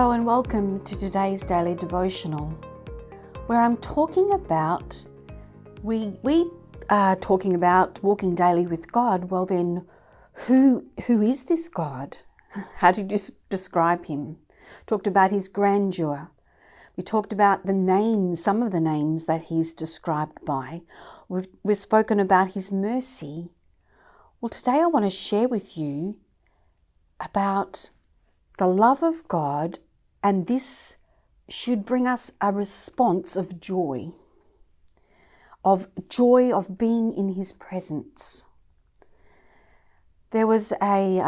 Hello and welcome to today's daily devotional, where I'm talking about, we are talking about walking daily with God. Well then, who is this God? How do you describe him? Talked about his grandeur. We talked about the names, some of the names that he's described by. We've spoken about his mercy. Well, today I want to share with you about the love of God, and this should bring us a response of joy of being in his presence. There was a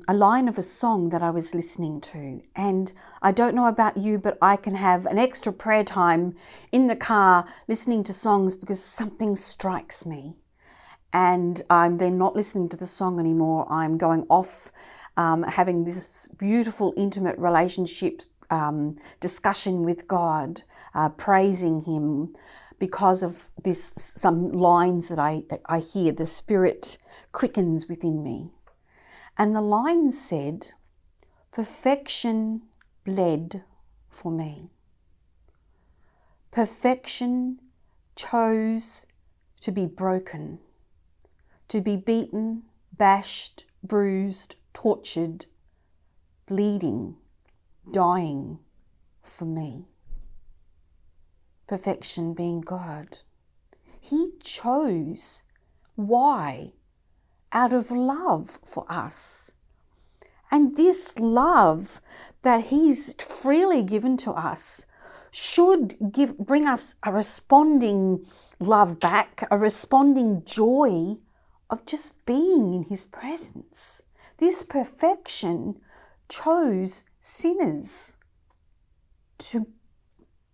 line of a song that I was listening to, and I don't know about you, but I can have an extra prayer time in the car listening to songs because something strikes me. And I'm then not listening to the song anymore. I'm going off, having this beautiful, intimate relationship discussion with God, praising him because of some lines that I hear. The Spirit quickens within me. And the line said, "Perfection bled for me. Perfection chose to be broken, to be beaten, bashed, bruised, tortured, bleeding, dying for me." Perfection being God. He chose. Why? Out of love for us. And this love that he's freely given to us should bring us a responding love back, a responding joy of just being in his presence. This perfection chose sinners to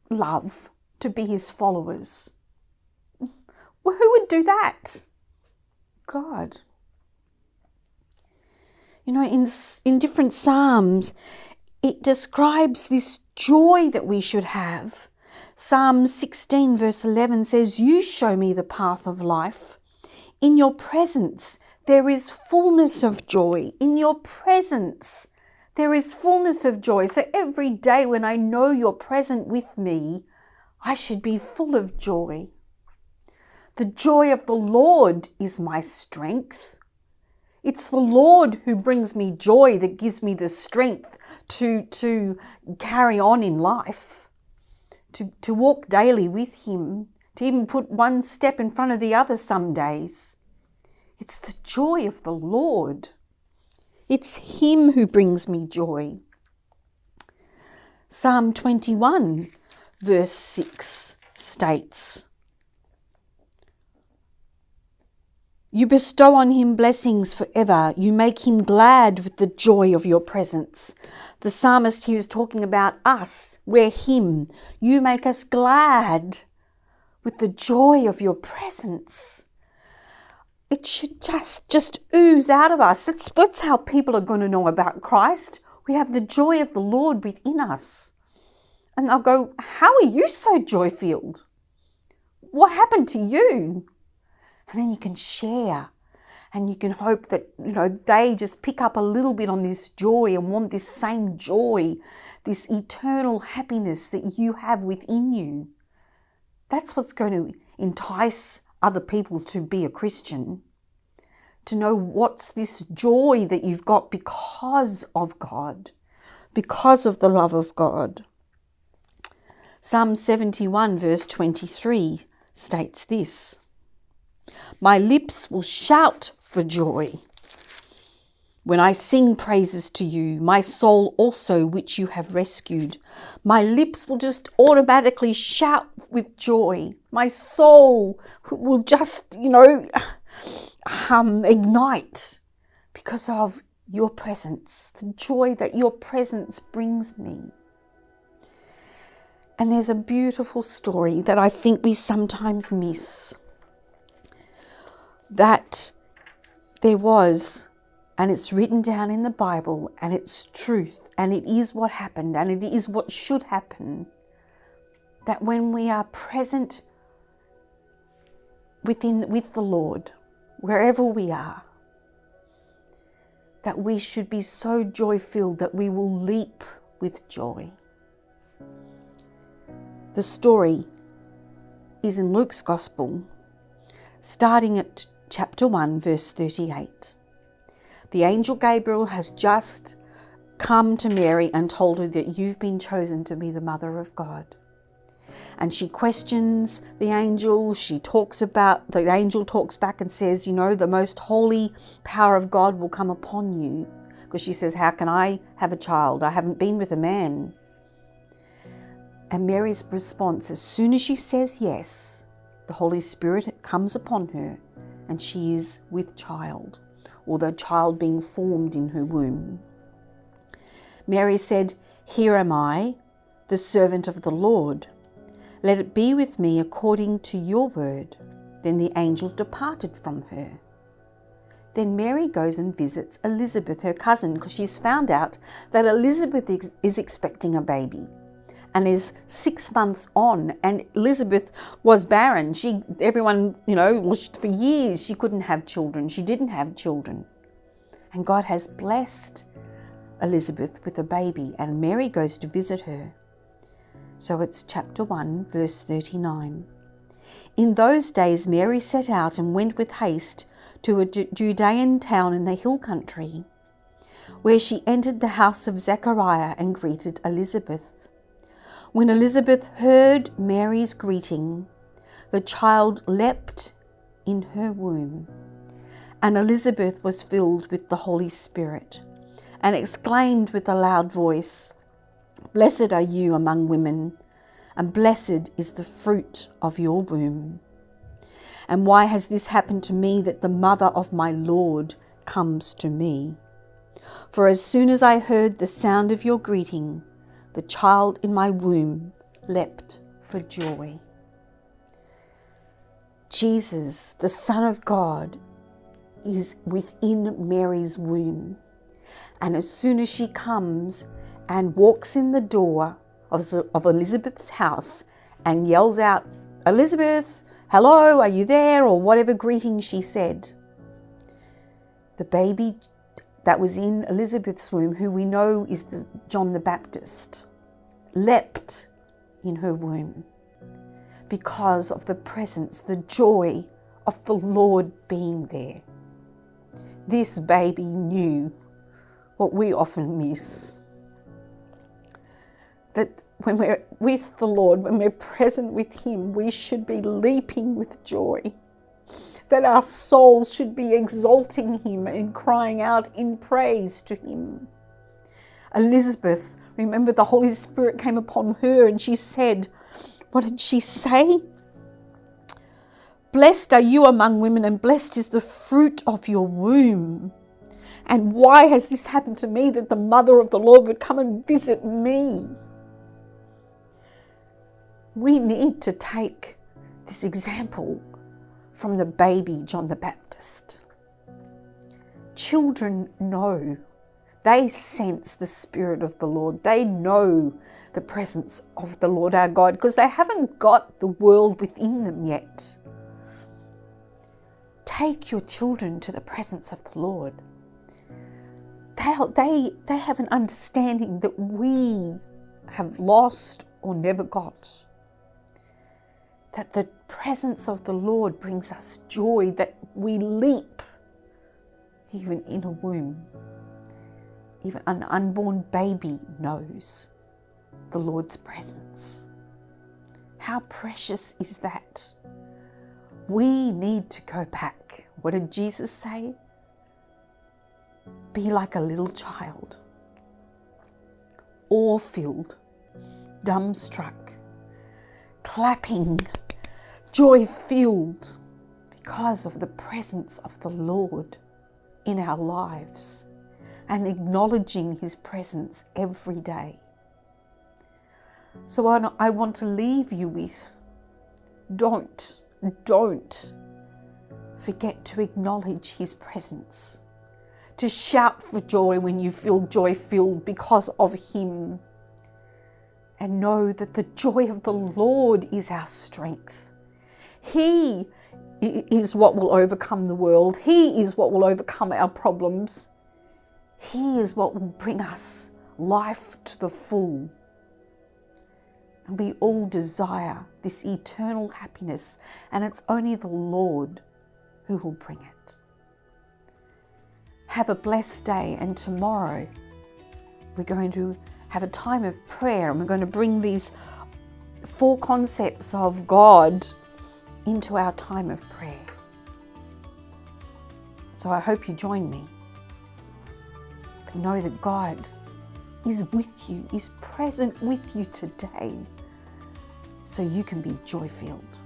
love, to be his followers. Well, who would do that? God. You know, in different Psalms, it describes this joy that we should have. Psalm 16 verse 11 says, "You show me the path of life. In your presence, there is fullness of joy." In your presence, there is fullness of joy. So every day when I know you're present with me, I should be full of joy. The joy of the Lord is my strength. It's the Lord who brings me joy, that gives me the strength to carry on in life, to walk daily with him, to even put one step in front of the other some days. It's the joy of the Lord. It's him who brings me joy. Psalm 21 verse 6 states, "You bestow on him blessings forever. You make him glad with the joy of your presence." The psalmist here is talking about us. We're him. You make us glad with the joy of your presence. It should just ooze out of us. That's how people are going to know about Christ. We have the joy of the Lord within us. And they'll go, "How are you so joy-filled? What happened to you?" And then you can share, and you can hope that, they just pick up a little bit on this joy and want this same joy, this eternal happiness that you have within you. That's what's going to entice other people to be a Christian, to know what's this joy that you've got because of God, because of the love of God. Psalm 71 verse 23 states this, "My lips will shout for joy when I sing praises to you, my soul also which you have rescued." My lips will just automatically shout with joy. My soul will just, ignite because of your presence, the joy that your presence brings me. And there's a beautiful story that I think we sometimes miss. That there was, and it's written down in the Bible, and it's truth, and it is what happened, and it is what should happen, that when we are present with the Lord, wherever we are, that we should be so joy-filled that we will leap with joy. The story is in Luke's Gospel, starting at chapter 1, verse 38. The angel Gabriel has just come to Mary and told her that you've been chosen to be the mother of God. And she questions the angel. The angel talks back and says, the most holy power of God will come upon you. Because she says, how can I have a child? I haven't been with a man. And Mary's response, as soon as she says yes, the Holy Spirit comes upon her and she is with child, or the child being formed in her womb. Mary said, "Here am I, the servant of the Lord. Let it be with me according to your word." Then the angel departed from her. Then Mary goes and visits Elizabeth, her cousin, because she's found out that Elizabeth is expecting a baby and is 6 months on, and Elizabeth was barren. Everyone, for years she couldn't have children. She didn't have children. And God has blessed Elizabeth with a baby, and Mary goes to visit her. So it's chapter 1, verse 39. In those days Mary set out and went with haste to a Judean town in the hill country, where she entered the house of Zechariah and greeted Elizabeth. When Elizabeth heard Mary's greeting, the child leapt in her womb, and Elizabeth was filled with the Holy Spirit and exclaimed with a loud voice, "Blessed are you among women, and blessed is the fruit of your womb. And why has this happened to me, that the mother of my Lord comes to me? For as soon as I heard the sound of your greeting, the child in my womb leapt for joy." Jesus, the Son of God, is within Mary's womb. And as soon as she comes and walks in the door of Elizabeth's house and yells out, "Elizabeth, hello, are you there?" or whatever greeting she said, the baby that was in Elizabeth's womb, who we know is John the Baptist, leapt in her womb because of the presence, the joy of the Lord being there. This baby knew what we often miss, that when we're with the Lord, when we're present with Him, we should be leaping with joy, that our souls should be exalting Him and crying out in praise to Him. Elizabeth, remember, the Holy Spirit came upon her and she said, what did she say? "Blessed are you among women, and blessed is the fruit of your womb. And why has this happened to me, that the mother of the Lord would come and visit me?" We need to take this example from the baby John the Baptist. Children know. They sense the Spirit of the Lord. They know the presence of the Lord our God, because they haven't got the world within them yet. Take your children to the presence of the Lord. They have an understanding that we have lost or never got. That the presence of the Lord brings us joy, that we leap even in a womb. Even an unborn baby knows the Lord's presence. How precious is that? We need to go back. What did Jesus say? Be like a little child, awe-filled, dumbstruck, clapping, joy-filled because of the presence of the Lord in our lives, and acknowledging His presence every day. So I want to leave you with, don't forget to acknowledge His presence, to shout for joy when you feel joy-filled because of Him, and know that the joy of the Lord is our strength. He is what will overcome the world. He is what will overcome our problems. He is what will bring us life to the full. And we all desire this eternal happiness, and it's only the Lord who will bring it. Have a blessed day, and tomorrow we're going to have a time of prayer, and we're going to bring these 4 concepts of God into our time of prayer. So I hope you join me. But know that God is with you, is present with you today, so you can be joy-filled.